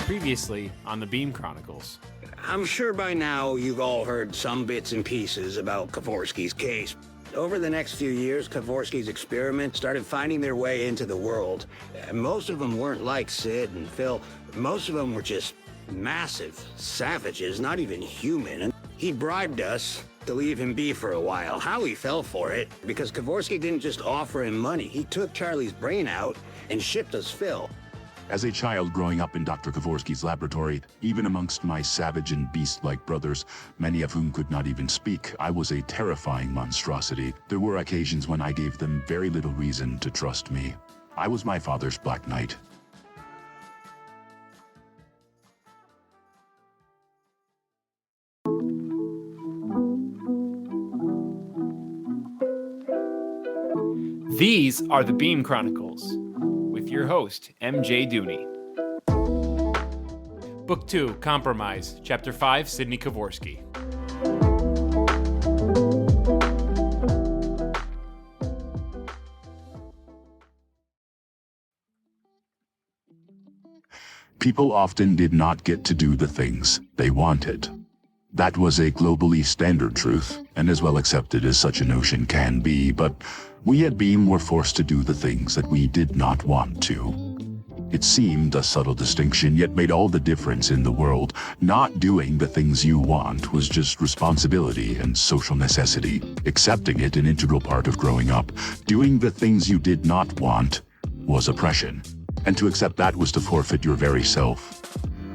Previously on the Beam Chronicles. I'm sure by now you've all heard some bits and pieces about Kovorski's case. Over the next few years, Kovorski's experiments started finding their way into the world. Most of them weren't like Sid and Phil. Most of them were just massive savages, not even human. And he bribed us to leave him be for a while. How he fell for it, because Kovorski didn't just offer him money. He took Charlie's brain out and shipped us Phil. As a child growing up in Dr. Kovorski's laboratory, even amongst my savage and beast-like brothers, many of whom could not even speak, I was a terrifying monstrosity. There were occasions when I gave them very little reason to trust me. I was my father's Black Knight. These are the Beam Chronicles, with your host, MJ Dooney. Book 2, Compromise, Chapter 5, Cidney Kovorski. People often did not get to do the things they wanted. That was a globally standard truth, and as well accepted as such a notion can be, but we at Beam were forced to do the things that we did not want to. It seemed a subtle distinction, yet made all the difference in the world. Not doing the things you want was just responsibility and social necessity. Accepting it an integral part of growing up. Doing the things you did not want was oppression. And to accept that was to forfeit your very self.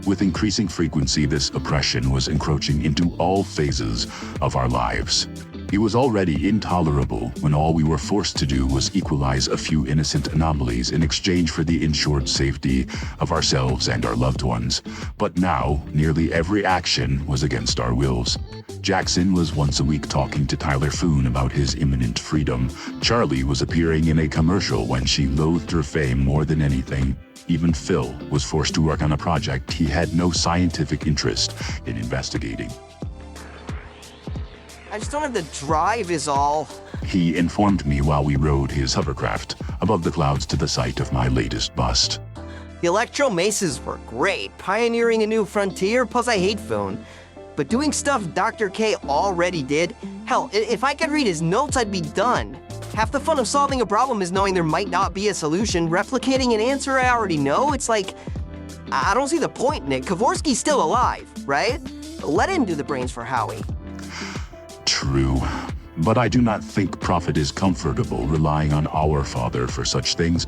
With increasing frequency, this oppression was encroaching into all phases of our lives. It was already intolerable when all we were forced to do was equalize a few innocent anomalies in exchange for the ensured safety of ourselves and our loved ones. But now, nearly every action was against our wills. Jaxon was once a week talking to Tyler Foone about his imminent freedom. Charlie was appearing in a commercial when she loathed her fame more than anything. Even Phil was forced to work on a project he had no scientific interest in investigating. I just don't have the drive is all. He informed me while we rode his hovercraft above the clouds to the site of my latest bust. The electro maces were great, pioneering a new frontier, plus I hate Foone. But doing stuff Dr. K already did, hell, if I could read his notes, I'd be done. Half the fun of solving a problem is knowing there might not be a solution. Replicating an answer I already know, it's like, I don't see the point in it. Kovorski's still alive, right? Let him do the brains for Howie. True, but I do not think Prophet is comfortable relying on our father for such things.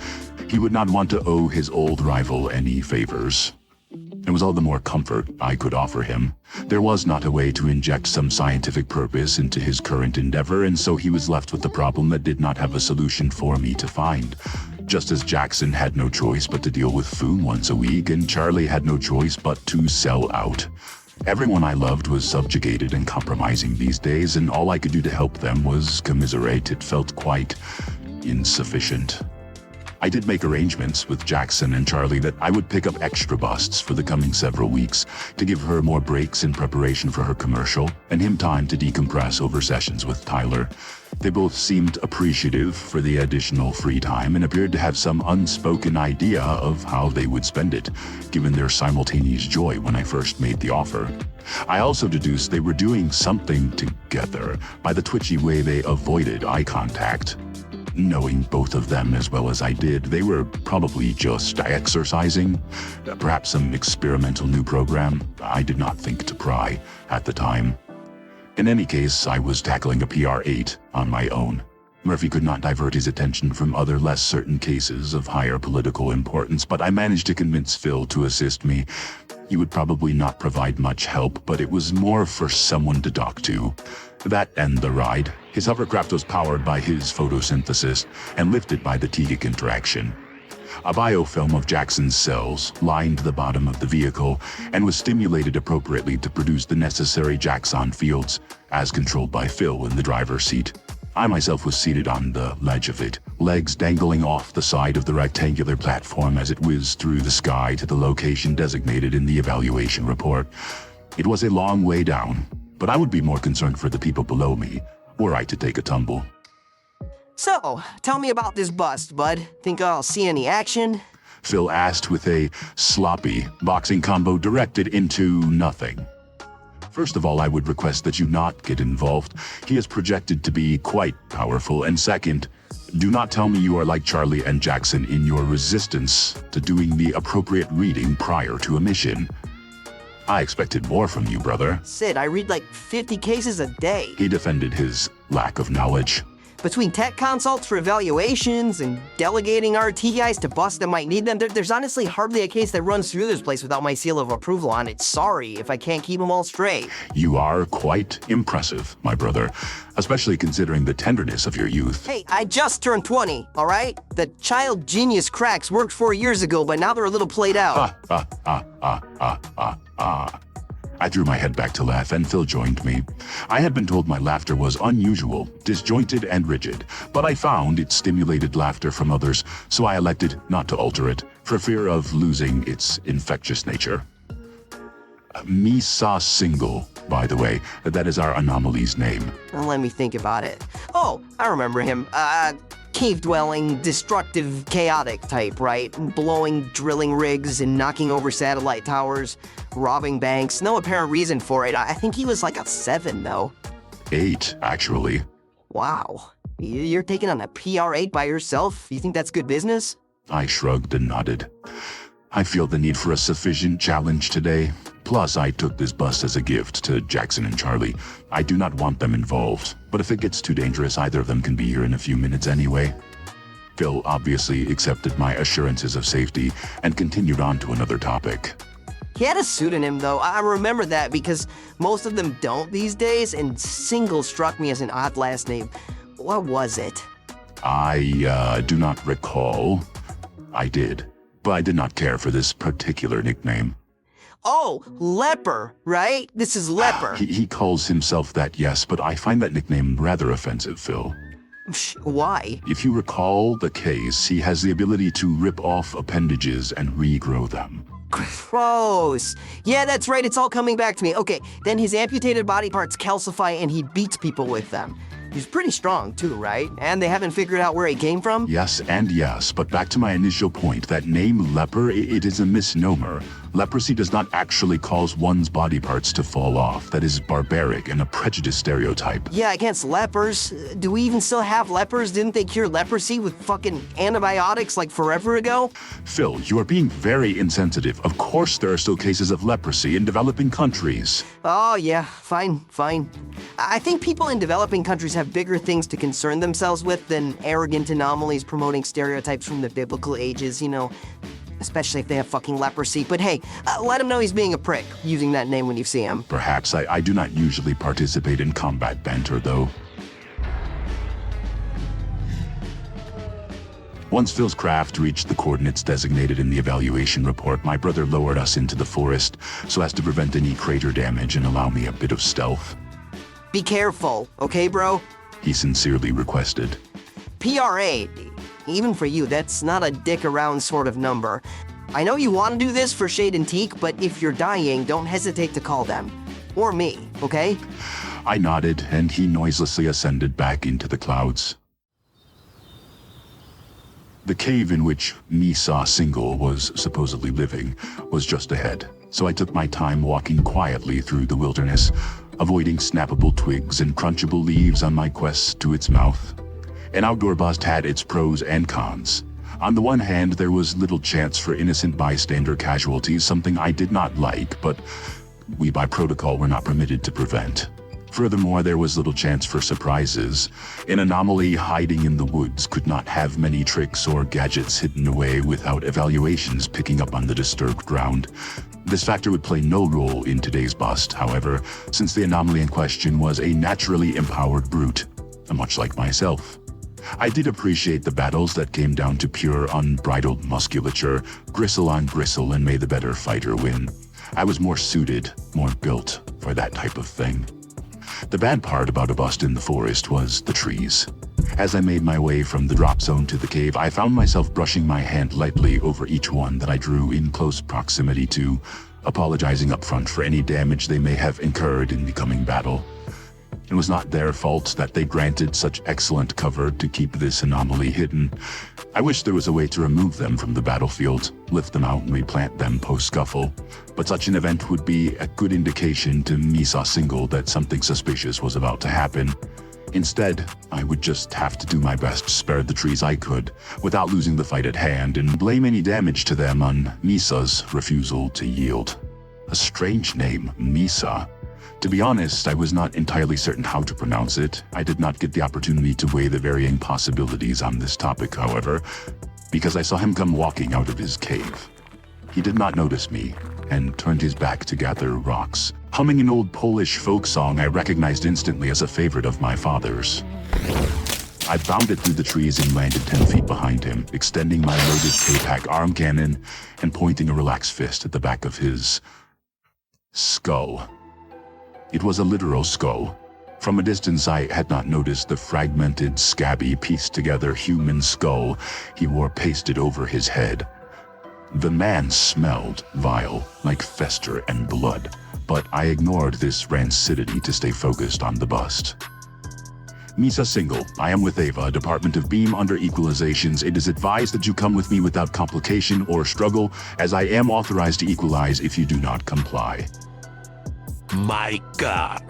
He would not want to owe his old rival any favors. It was all the more comfort I could offer him. There was not a way to inject some scientific purpose into his current endeavor, and so he was left with the problem that did not have a solution for me to find. Just as Jaxon had no choice but to deal with Foone once a week, and Charlie had no choice but to sell out. Everyone I loved was subjugated and compromising these days, and all I could do to help them was commiserate. It felt quite insufficient. I did make arrangements with Jaxon and Charlie that I would pick up extra busts for the coming several weeks to give her more breaks in preparation for her commercial, and him time to decompress over sessions with Tyler. They both seemed appreciative for the additional free time and appeared to have some unspoken idea of how they would spend it, given their simultaneous joy when I first made the offer. I also deduced they were doing something together by the twitchy way they avoided eye contact. Knowing both of them as well as I did, they were probably just exercising, perhaps some experimental new program. I did not think to pry at the time. In any case, I was tackling a PR-8 on my own. Murphy could not divert his attention from other less certain cases of higher political importance, but I managed to convince Phil to assist me. He would probably not provide much help, but it was more for someone to talk to. That and the ride. His hovercraft was powered by his photosynthesis and lifted by the Tegic interaction. A biofilm of Jackson's cells lined the bottom of the vehicle and was stimulated appropriately to produce the necessary Jaxon fields, as controlled by Phil in the driver's seat. I myself was seated on the ledge of it, legs dangling off the side of the rectangular platform as it whizzed through the sky to the location designated in the evaluation report. It was a long way down, but I would be more concerned for the people below me, were I to take a tumble. So, tell me about this bust, bud. Think I'll see any action? Phil asked with a sloppy boxing combo directed into nothing. First of all, I would request that you not get involved. He is projected to be quite powerful. And second, do not tell me you are like Charlie and Jaxon in your resistance to doing the appropriate reading prior to a mission. I expected more from you, brother. Sid, I read like 50 cases a day. He defended his lack of knowledge. Between tech consults for evaluations and delegating RT guys to busts that might need them, there's honestly hardly a case that runs through this place without my seal of approval on it. Sorry if I can't keep them all straight. You are quite impressive, my brother, especially considering the tenderness of your youth. Hey, I just turned 20, all right? The child genius cracks worked 4 years ago, but now they're a little played out. I drew my head back to laugh, and Phil joined me. I had been told my laughter was unusual, disjointed, and rigid, but I found it stimulated laughter from others, so I elected not to alter it, for fear of losing its infectious nature. Misa Single, by the way, that is our anomaly's name. Well, let me think about it. Oh, I remember him. Cave-dwelling, destructive, chaotic type, right? Blowing drilling rigs and knocking over satellite towers, robbing banks. No apparent reason for it. I think he was like a 7, though. 8, actually. Wow. You're taking on a PR8 by yourself? You think that's good business? I shrugged and nodded. I feel the need for a sufficient challenge today. Plus, I took this bus as a gift to Jaxon and Charlie. I do not want them involved, but if it gets too dangerous, either of them can be here in a few minutes anyway. Phil obviously accepted my assurances of safety and continued on to another topic. He had a pseudonym, though. I remember that because most of them don't these days, and Single struck me as an odd last name. What was it? I do not recall. I did, but I did not care for this particular nickname. Oh, Leper, right? This is Leper. He calls himself that, yes, but I find that nickname rather offensive, Phil. Why? If you recall the case, he has the ability to rip off appendages and regrow them. Gross. Yeah, that's right, it's all coming back to me. Okay, then his amputated body parts calcify and he beats people with them. He's pretty strong too, right? And they haven't figured out where he came from? Yes and yes, but back to my initial point, that name Leper, it is a misnomer. Leprosy does not actually cause one's body parts to fall off. That is barbaric and a prejudiced stereotype. Yeah, against lepers. Do we even still have lepers? Didn't they cure leprosy with fucking antibiotics like forever ago? Phil, you are being very insensitive. Of course there are still cases of leprosy in developing countries. Oh yeah, fine. I think people in developing countries have bigger things to concern themselves with than arrogant anomalies promoting stereotypes from the biblical ages, you know. Especially if they have fucking leprosy. But hey, let him know he's being a prick, using that name when you see him. Perhaps. I do not usually participate in combat banter, though. Once Phil's craft reached the coordinates designated in the evaluation report, my brother lowered us into the forest so as to prevent any crater damage and allow me a bit of stealth. Be careful, okay, bro? He sincerely requested. PR8. Even for you, that's not a dick around sort of number. I know you want to do this for Shade and Teak, but if you're dying, don't hesitate to call them. Or me, okay? I nodded, and he noiselessly ascended back into the clouds. The cave in which Misa Single was supposedly living was just ahead, so I took my time walking quietly through the wilderness, avoiding snappable twigs and crunchable leaves on my quest to its mouth. An outdoor bust had its pros and cons. On the one hand, there was little chance for innocent bystander casualties, something I did not like, but we by protocol were not permitted to prevent. Furthermore, there was little chance for surprises. An anomaly hiding in the woods could not have many tricks or gadgets hidden away without evaluations picking up on the disturbed ground. This factor would play no role in today's bust, however, since the anomaly in question was a naturally empowered brute, much like myself. I did appreciate the battles that came down to pure, unbridled musculature, gristle on gristle, and may the better fighter win. I was more suited, more built for that type of thing. The bad part about a bust in the forest was the trees. As I made my way from the drop zone to the cave, I found myself brushing my hand lightly over each one that I drew in close proximity to, apologizing up front for any damage they may have incurred in the coming battle. It was not their fault that they granted such excellent cover to keep this anomaly hidden. I wish there was a way to remove them from the battlefield, lift them out and replant them post-scuffle. But such an event would be a good indication to Misa Single that something suspicious was about to happen. Instead, I would just have to do my best to spare the trees I could, without losing the fight at hand, and blame any damage to them on Misa's refusal to yield. A strange name, Misa. To be honest, I was not entirely certain how to pronounce it. I did not get the opportunity to weigh the varying possibilities on this topic, however, because I saw him come walking out of his cave. He did not notice me, and turned his back to gather rocks, humming an old Polish folk song I recognized instantly as a favorite of my father's. I bounded through the trees and landed 10 feet behind him, extending my loaded K-Pack arm cannon and pointing a relaxed fist at the back of his skull. It was a literal skull. From a distance, I had not noticed the fragmented, scabby, pieced-together human skull he wore pasted over his head. The man smelled vile, like fester and blood, but I ignored this rancidity to stay focused on the bust. Misa Single, I am with Ava, Department of Beam under Equalizations. It is advised that you come with me without complication or struggle, as I am authorized to equalize if you do not comply. My God.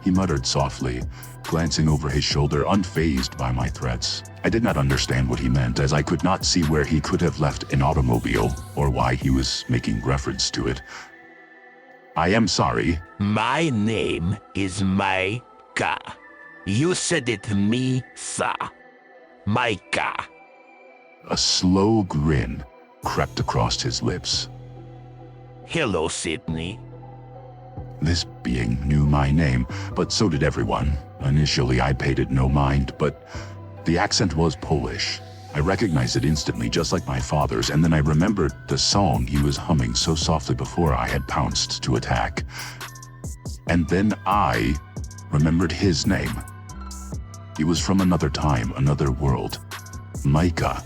He muttered softly, glancing over his shoulder, unfazed by my threats. I did not understand what he meant, as I could not see where he could have left an automobile, or why he was making reference to it. I am sorry. My name is Micah. You said it Misa. Micah. A slow grin crept across his lips. Hello, Cidney. This being knew my name, but so did everyone. Initially, I paid it no mind, but the accent was Polish. I recognized it instantly, just like my father's, and then I remembered the song he was humming so softly before I had pounced to attack. And then I remembered his name. He was from another time, another world. Micah.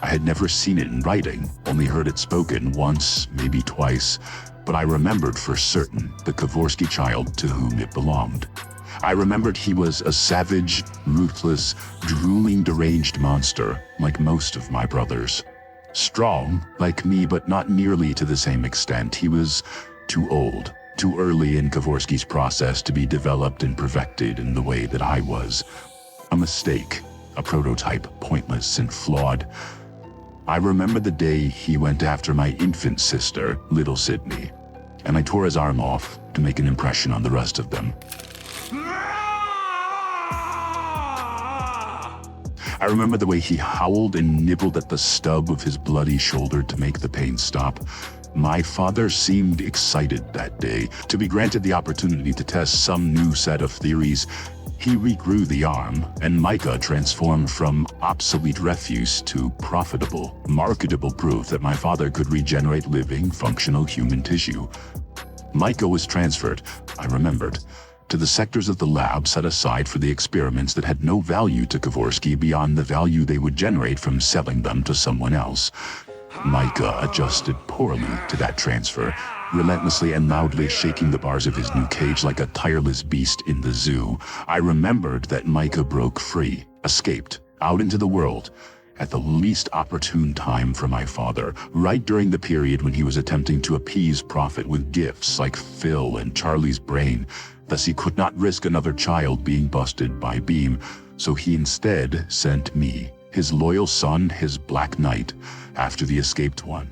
I had never seen it in writing, only heard it spoken once, maybe twice, but I remembered for certain the Kovorski child to whom it belonged. I remembered he was a savage, ruthless, drooling, deranged monster, like most of my brothers. Strong, like me, but not nearly to the same extent. He was too old, too early in Kovorski's process to be developed and perfected in the way that I was. A mistake, a prototype, pointless and flawed. I remember the day he went after my infant sister, little Cidney, and I tore his arm off to make an impression on the rest of them. I remember the way he howled and nibbled at the stub of his bloody shoulder to make the pain stop. My father seemed excited that day to be granted the opportunity to test some new set of theories. He regrew the arm, and Micah transformed from obsolete refuse to profitable, marketable proof that my father could regenerate living, functional human tissue. Micah was transferred, I remembered, to the sectors of the lab set aside for the experiments that had no value to Kovorski beyond the value they would generate from selling them to someone else. Micah adjusted poorly to that transfer, relentlessly and loudly shaking the bars of his new cage like a tireless beast in the zoo. I remembered that Micah broke free, escaped, out into the world, at the least opportune time for my father, right during the period when he was attempting to appease Prophet with gifts like Phil and Charlie's brain. Thus he could not risk another child being busted by Beam, so he instead sent me, his loyal son, his Black Knight, after the escaped one.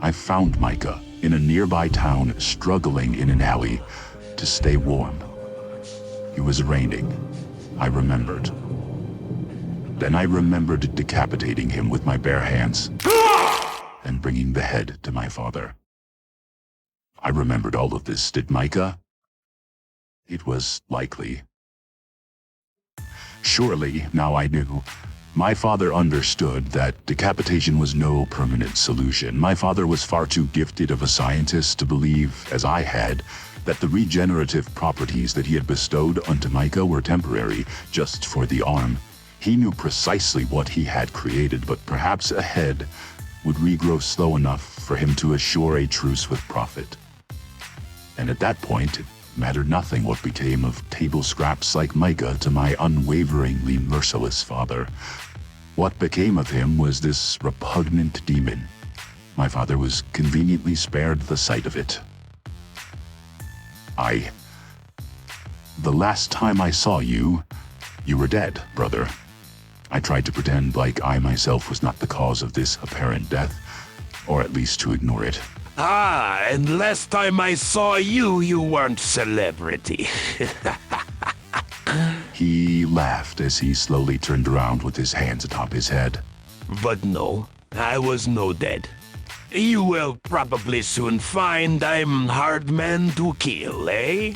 I found Micah in a nearby town, struggling in an alley to stay warm. It was raining, I remembered. Then I remembered decapitating him with my bare hands and bringing the head to my father. I remembered all of this, did Micah? It was likely. Surely, now I knew. My father understood that decapitation was no permanent solution. My father was far too gifted of a scientist to believe, as I had, that the regenerative properties that he had bestowed onto Micah were temporary, just for the arm. He knew precisely what he had created, but perhaps a head would regrow slow enough for him to assure a truce with Prophet. And at that point, mattered nothing what became of table scraps like Micah to my unwaveringly merciless father. What became of him was this repugnant demon. My father was conveniently spared the sight of it. The last time I saw you, you were dead, brother. I tried to pretend like I myself was not the cause of this apparent death, or at least to ignore it. Ah, and last time I saw you, you weren't celebrity. He laughed as he slowly turned around with his hands atop his head. But no, I was no dead. You will probably soon find I'm hard man to kill, eh?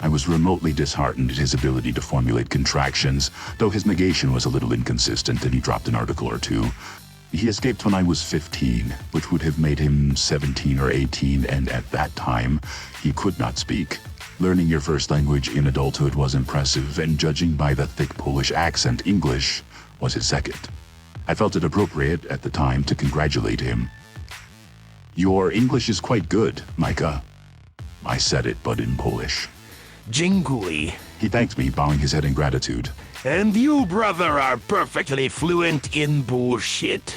I was remotely disheartened at his ability to formulate contractions, though his negation was a little inconsistent and he dropped an article or two. He escaped when I was 15, which would have made him 17 or 18, and at that time, he could not speak. Learning your first language in adulthood was impressive, and judging by the thick Polish accent, English was his second. I felt it appropriate at the time to congratulate him. Your English is quite good, Micah. I said it, but in Polish. Dziękuję. He thanked me, bowing his head in gratitude. And you, brother, are perfectly fluent in bullshit.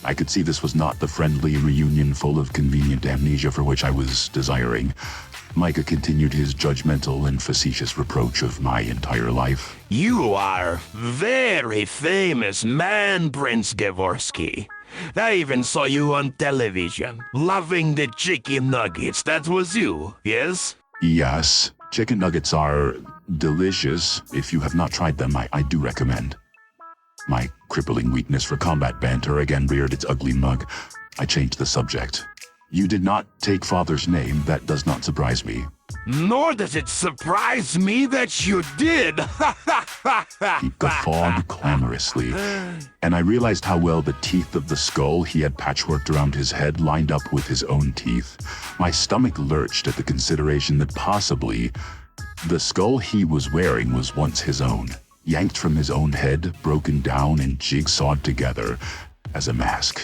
I could see this was not the friendly reunion full of convenient amnesia for which I was desiring. Micah continued his judgmental and facetious reproach of my entire life. You are very famous man, Prince Kovorski. I even saw you on television, loving the chicken nuggets. That was you, yes? Yes, chicken nuggets are delicious. If you have not tried them, I do recommend. My crippling weakness for combat banter again reared its ugly mug. I changed the subject. You did not take father's name. That does not surprise me. Nor does it surprise me that you did. He guffawed clamorously, and I realized how well the teeth of the skull he had patchworked around his head lined up with his own teeth. My stomach lurched at the consideration that possibly the skull he was wearing was once his own, yanked from his own head, broken down and jigsawed together as a mask.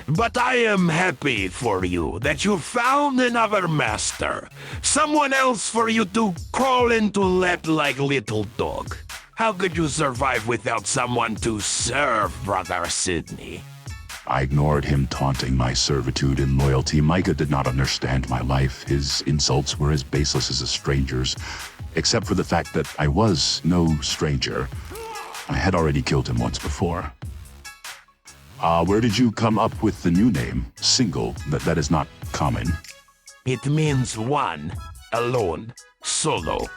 But I am happy for you that you found another master. Someone else for you to crawl into lap like little dog. How could you survive without someone to serve, Brother Cidney? I ignored him taunting my servitude and loyalty. Micah did not understand my life. His insults were as baseless as a stranger's, except for the fact that I was no stranger. I had already killed him once before. Where did you come up with the new name? Single. That is not common. It means one, alone, solo.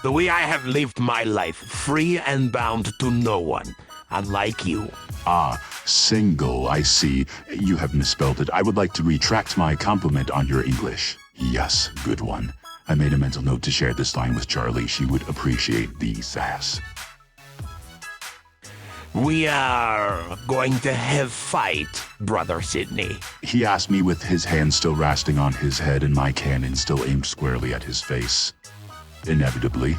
The way I have lived my life, free and bound to no one, unlike you. Single, I see. You have misspelled it. I would like to retract my compliment on your English. Yes, good one. I made a mental note to share this line with Charlie. She would appreciate the sass. We are going to have fight, Brother Cidney. He asked me with his hand still resting on his head and my cannon still aimed squarely at his face. Inevitably.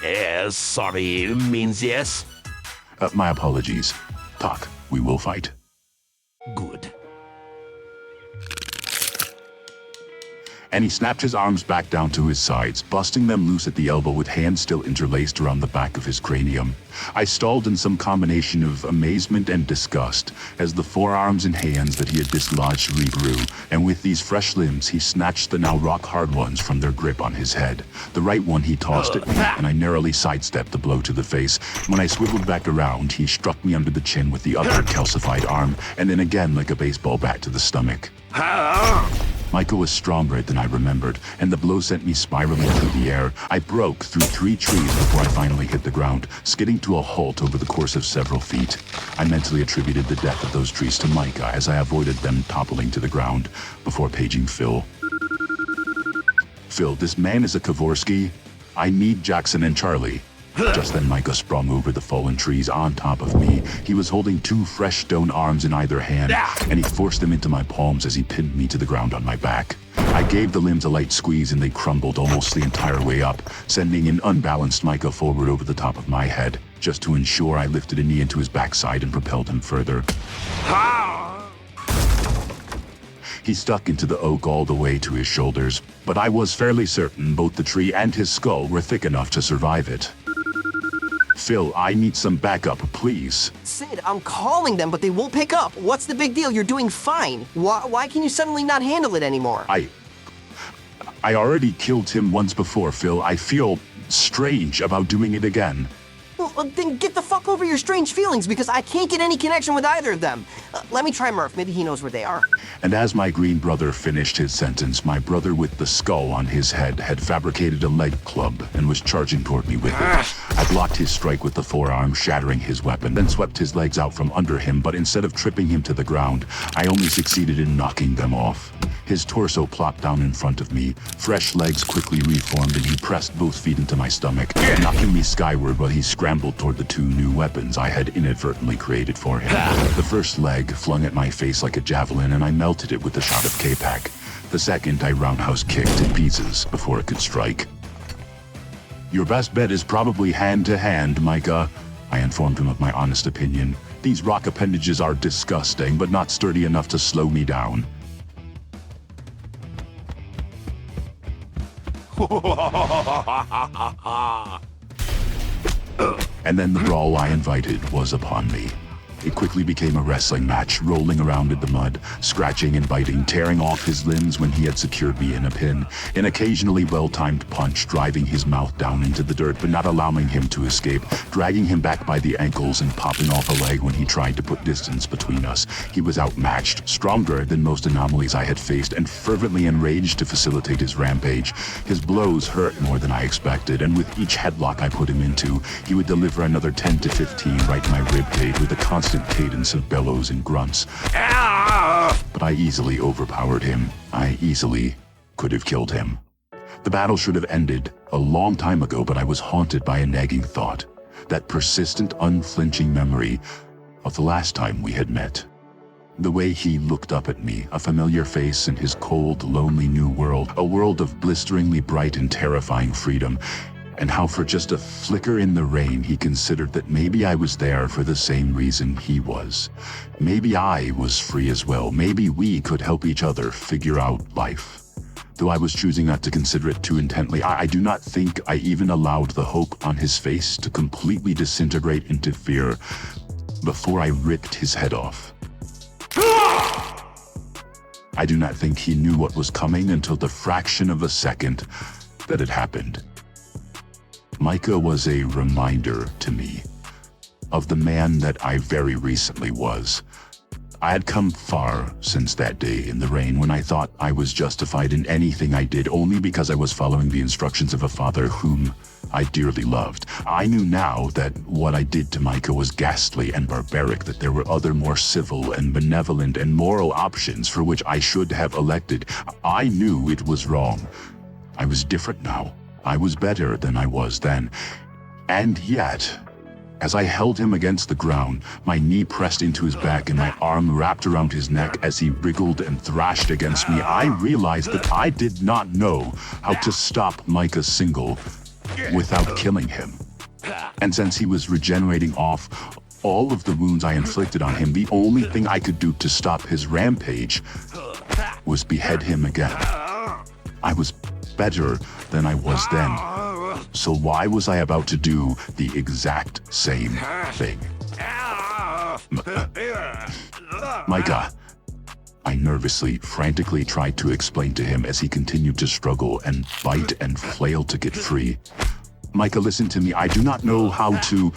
Yes, sorry, means yes. My apologies. Talk. We will fight. Good. And he snapped his arms back down to his sides, busting them loose at the elbow with hands still interlaced around the back of his cranium. I stalled in some combination of amazement and disgust as the forearms and hands that he had dislodged regrew, and with these fresh limbs he snatched the now rock-hard ones from their grip on his head. The right one he tossed at me, and I narrowly sidestepped the blow to the face. When I swiveled back around, he struck me under the chin with the other calcified arm, and then again like a baseball bat to the stomach. Micah was stronger than I remembered, and the blow sent me spiraling through the air. I broke through 3 trees before I finally hit the ground, skidding to a halt over the course of several feet. I mentally attributed the death of those trees to Micah as I avoided them toppling to the ground before paging Phil. Phil, this man is a Kovorski. I need Jaxon and Charlie. Just then Micah sprung over the fallen trees on top of me. He was holding 2 fresh stone arms in either hand, and he forced them into my palms as he pinned me to the ground on my back. I gave the limbs a light squeeze and they crumbled almost the entire way up, sending an unbalanced Micah forward over the top of my head. Just to ensure, I lifted a knee into his backside and propelled him further. He stuck into the oak all the way to his shoulders, but I was fairly certain both the tree and his skull were thick enough to survive it. Phil, I need some backup, please. Sid, I'm calling them, but they won't pick up. What's the big deal? You're doing fine. Why can you suddenly not handle it anymore? I already killed him once before, Phil. I feel strange about doing it again. Well, then get the fuck over your strange feelings, because I can't get any connection with either of them. Let me try Murph. Maybe he knows where they are. And as my green brother finished his sentence, my brother with the skull on his head had fabricated a leg club and was charging toward me with it. I blocked his strike with the forearm, shattering his weapon, then swept his legs out from under him, but instead of tripping him to the ground, I only succeeded in knocking them off. His torso plopped down in front of me. Fresh legs quickly reformed, and he pressed both feet into my stomach, knocking me skyward while he scrambled toward the two new weapons I had inadvertently created for him. The first leg flung at my face like a javelin, and I melted it with a shot of K-Pack. The second I roundhouse kicked in pieces before it could strike. Your best bet is probably hand-to-hand, Micah. I informed him of my honest opinion. These rock appendages are disgusting, but not sturdy enough to slow me down. And then the brawl I invited was upon me. It quickly became a wrestling match, rolling around in the mud, scratching and biting, tearing off his limbs when he had secured me in a pin, an occasionally well-timed punch driving his mouth down into the dirt but not allowing him to escape, dragging him back by the ankles and popping off a leg when he tried to put distance between us. He was outmatched, stronger than most anomalies I had faced, and fervently enraged to facilitate his rampage. His blows hurt more than I expected, and with each headlock I put him into, he would deliver another 10 to 15 right in my ribcage with a constant cadence of bellows and grunts. But I easily overpowered him. I easily could have killed him. The battle should have ended a long time ago, but I was haunted by a nagging thought, that persistent, unflinching memory of the last time we had met. The way he looked up at me, a familiar face in his cold, lonely new world, a world of blisteringly bright and terrifying freedom, and how for just a flicker in the rain he considered that maybe I was there for the same reason he was. Maybe I was free as well. Maybe we could help each other figure out life. Though I was choosing not to consider it too intently, I do not think I even allowed the hope on his face to completely disintegrate into fear before I ripped his head off. I do not think he knew what was coming until the fraction of a second that it happened. Micah was a reminder to me of the man that I very recently was. I had come far since that day in the rain when I thought I was justified in anything I did only because I was following the instructions of a father whom I dearly loved. I knew now that what I did to Micah was ghastly and barbaric, that there were other more civil and benevolent and moral options for which I should have elected. I knew it was wrong. I was different now. I was better than I was then. And yet, as I held him against the ground, my knee pressed into his back and my arm wrapped around his neck as he wriggled and thrashed against me, I realized that I did not know how to stop Micah Single without killing him. And since he was regenerating off all of the wounds I inflicted on him, the only thing I could do to stop his rampage was behead him again. I was better than I was then. So why was I about to do the exact same thing? Micah, I nervously, frantically tried to explain to him as he continued to struggle and bite and flail to get free. Micah, listen to me. I do not know how to...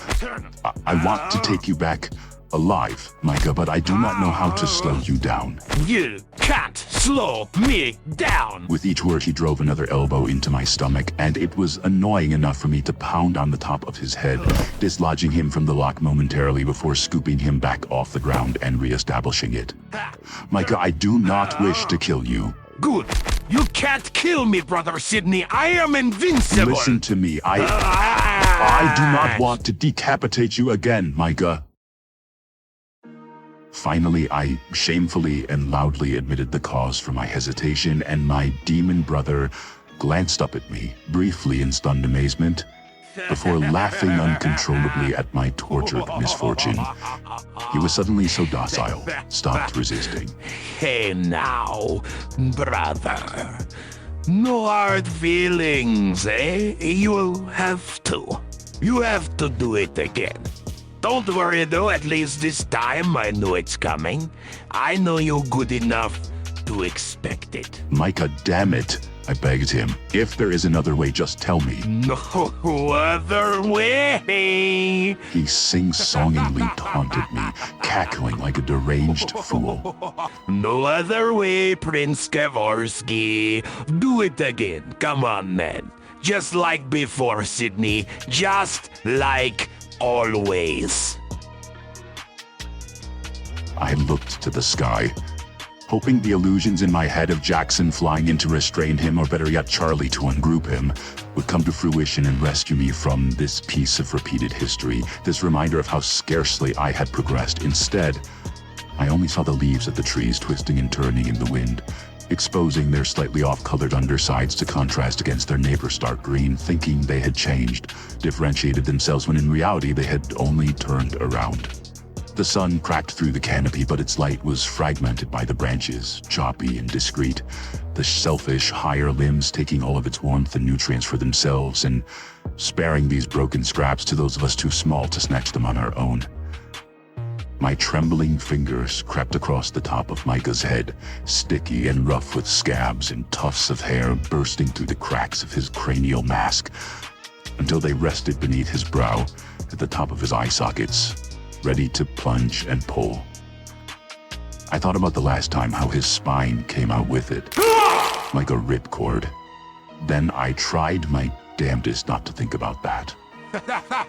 I want to take you back alive, Micah, but I do not know how to slow you down. You can't slow me down! With each word, he drove another elbow into my stomach, and it was annoying enough for me to pound on the top of his head, dislodging him from the lock momentarily before scooping him back off the ground and reestablishing it. Micah, I do not wish to kill you. Good. You can't kill me, brother Cidney. I am invincible. Listen to me. I do not want to decapitate you again, Micah. Finally, I shamefully and loudly admitted the cause for my hesitation, and my demon brother glanced up at me, briefly in stunned amazement, before laughing uncontrollably at my tortured misfortune. He was suddenly so docile, stopped resisting. Hey now, brother. No hard feelings, eh? You have to. You have to do it again. Don't worry though, at least this time I know it's coming. I know you're good enough to expect it. Micah, damn it, I begged him. If there is another way, just tell me. No other way. He sing-songingly taunted me, cackling like a deranged fool. No other way, Prince Kovorski. Do it again. Come on, man. Just like before, Cidney. Just like always. I looked to the sky, hoping the illusions in my head of Jaxon flying in to restrain him, or better yet Charlie to ungroup him, would come to fruition and rescue me from this piece of repeated history, this reminder of how scarcely I had progressed. Instead, I only saw the leaves of the trees twisting and turning in the wind, exposing their slightly off-colored undersides to contrast against their neighbor's stark green, thinking they had changed, differentiated themselves when in reality they had only turned around. The sun cracked through the canopy, but its light was fragmented by the branches, choppy and discreet, the selfish higher limbs taking all of its warmth and nutrients for themselves and sparing these broken scraps to those of us too small to snatch them on our own. My trembling fingers crept across the top of Micah's head, sticky and rough with scabs and tufts of hair bursting through the cracks of his cranial mask, until they rested beneath his brow at the top of his eye sockets, ready to plunge and pull. I thought about the last time how his spine came out with it, like a ripcord. Then I tried my damnedest not to think about that.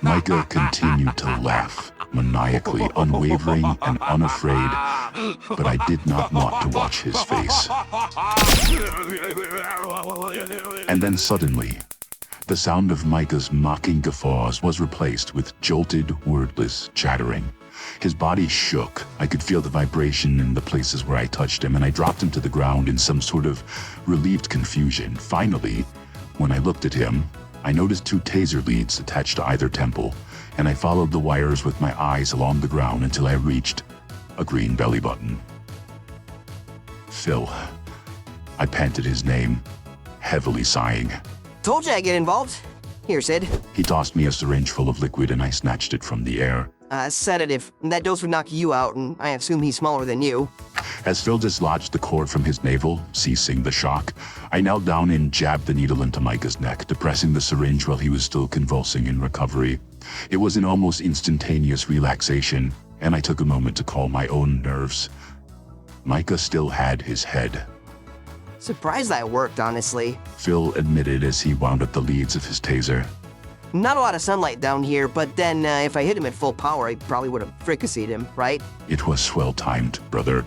Micah continued to laugh, maniacally, unwavering and unafraid, but I did not want to watch his face. And then suddenly, the sound of Micah's mocking guffaws was replaced with jolted, wordless chattering. His body shook. I could feel the vibration in the places where I touched him, and I dropped him to the ground in some sort of relieved confusion. Finally, when I looked at him, I noticed 2 taser leads attached to either temple, and I followed the wires with my eyes along the ground until I reached a green belly button. Phil. I panted his name, heavily sighing. Told you I'd get involved. Here, Sid. He tossed me a syringe full of liquid and I snatched it from the air. Sedative. That dose would knock you out, and I assume he's smaller than you. As Phil dislodged the cord from his navel, ceasing the shock, I knelt down and jabbed the needle into Micah's neck, depressing the syringe while he was still convulsing in recovery. It was an almost instantaneous relaxation, and I took a moment to calm my own nerves. Micah still had his head. Surprised that worked, honestly. Phil admitted as he wound up the leads of his taser. Not a lot of sunlight down here, but then if I hit him at full power, I probably would have fricasseed him, right? It was well-timed, brother.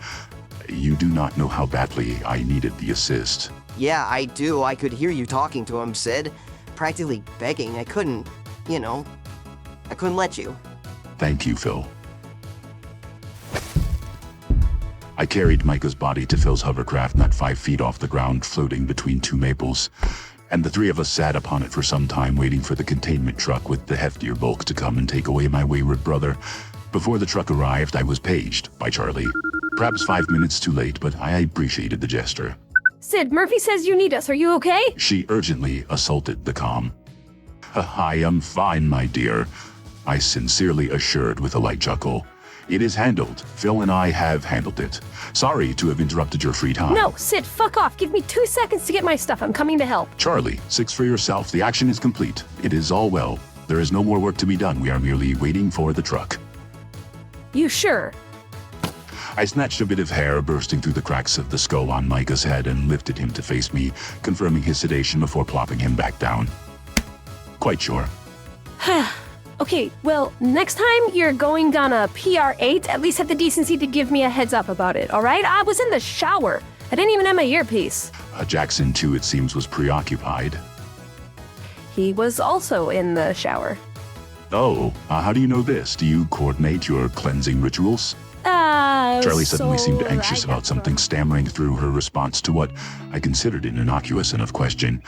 You do not know how badly I needed the assist. Yeah, I do. I could hear you talking to him, Sid. Practically begging. I couldn't, I couldn't let you. Thank you, Phil. I carried Micah's body to Phil's hovercraft not 5 feet off the ground, floating between 2 maples, and the 3 of us sat upon it for some time, waiting for the containment truck with the heftier bulk to come and take away my wayward brother. Before the truck arrived, I was paged by Charlie. Perhaps 5 minutes too late, but I appreciated the gesture. Sid, Murphy says you need us. Are you okay? She urgently assaulted the comm. I am fine, my dear, I sincerely assured with a light chuckle. It is handled. Phil and I have handled it. Sorry to have interrupted your free time. No, Sid, fuck off. Give me 2 seconds to get my stuff. I'm coming to help. Charlie, 6 for yourself. The action is complete. It is all well. There is no more work to be done. We are merely waiting for the truck. You sure? I snatched a bit of hair bursting through the cracks of the skull on Micah's head and lifted him to face me, confirming his sedation before plopping him back down. Quite sure. Okay, well, next time you're going down a PR8, at least have the decency to give me a heads up about it, all right? I was in the shower. I didn't even have my earpiece. Jaxon, too, it seems, was preoccupied. He was also in the shower. Oh, how do you know this? Do you coordinate your cleansing rituals? Charlie suddenly seemed anxious about something, stammering through her response to what I considered an innocuous enough question.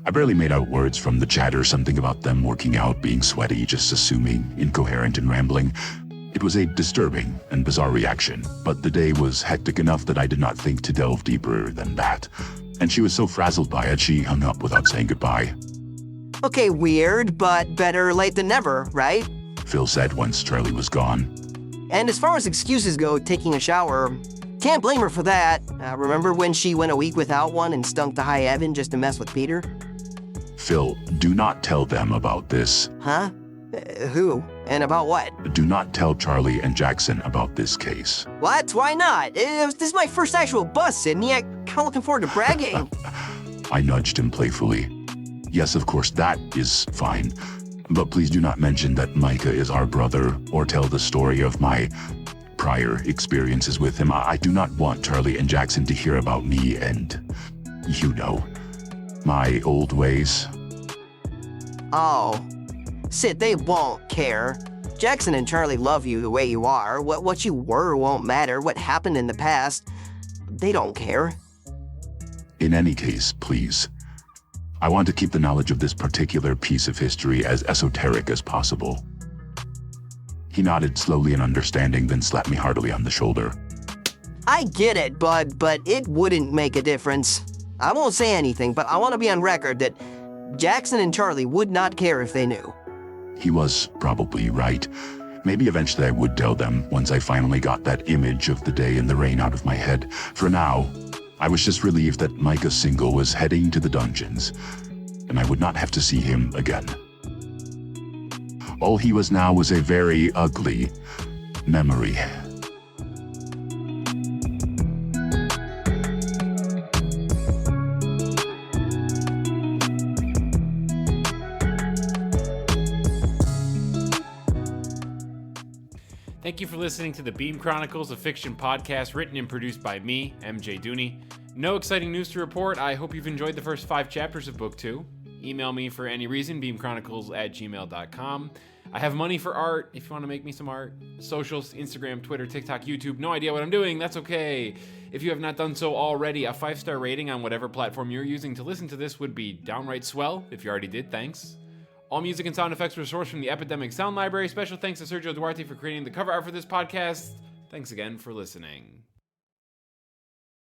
I barely made out words from the chatter, something about them working out, being sweaty, just assuming, incoherent and rambling. It was a disturbing and bizarre reaction, but the day was hectic enough that I did not think to delve deeper than that. And she was so frazzled by it, she hung up without saying goodbye. Okay, weird, but better late than never, right? Phil said once Charlie was gone. And as far as excuses go, taking a shower, can't blame her for that. Remember when she went a week without one and stunk to high heaven just to mess with Peter? Phil, do not tell them about this. Huh? Who? And about what? Do not tell Charlie and Jaxon about this case. What? Why not? This is my first actual bust, Cidney. I'm kind of looking forward to bragging. I nudged him playfully. Yes, of course, that is fine. But please do not mention that Micah is our brother or tell the story of my prior experiences with him. I do not want Charlie and Jaxon to hear about me and, my old ways. Oh. Sid, they won't care. Jaxon and Charlie love you the way you are. What you were won't matter. What happened in the past, they don't care. In any case, please. I want to keep the knowledge of this particular piece of history as esoteric as possible. He nodded slowly in understanding, then slapped me heartily on the shoulder. I get it, bud, but it wouldn't make a difference. I won't say anything, but I want to be on record that Jaxon and Charlie would not care if they knew. He was probably right. Maybe eventually I would tell them once I finally got that image of the day in the rain out of my head. For now, I was just relieved that Micah Single was heading to the dungeons, and I would not have to see him again. All he was now was a very ugly memory. Thank you for listening to the Beam Chronicles, a fiction podcast written and produced by me, MJ Dooney. No exciting news to report. I hope you've enjoyed the first 5 chapters of Book 2. Email me for any reason, beamchronicles@gmail.com. I have money for art if you want to make me some art. Socials, Instagram, Twitter, TikTok, YouTube. No idea what I'm doing. That's okay. If you have not done so already, a 5-star rating on whatever platform you're using to listen to this would be downright swell. If you already did, thanks. All music and sound effects were sourced from the Epidemic Sound Library. Special thanks to Sergio Duarte for creating the cover art for this podcast. Thanks again for listening.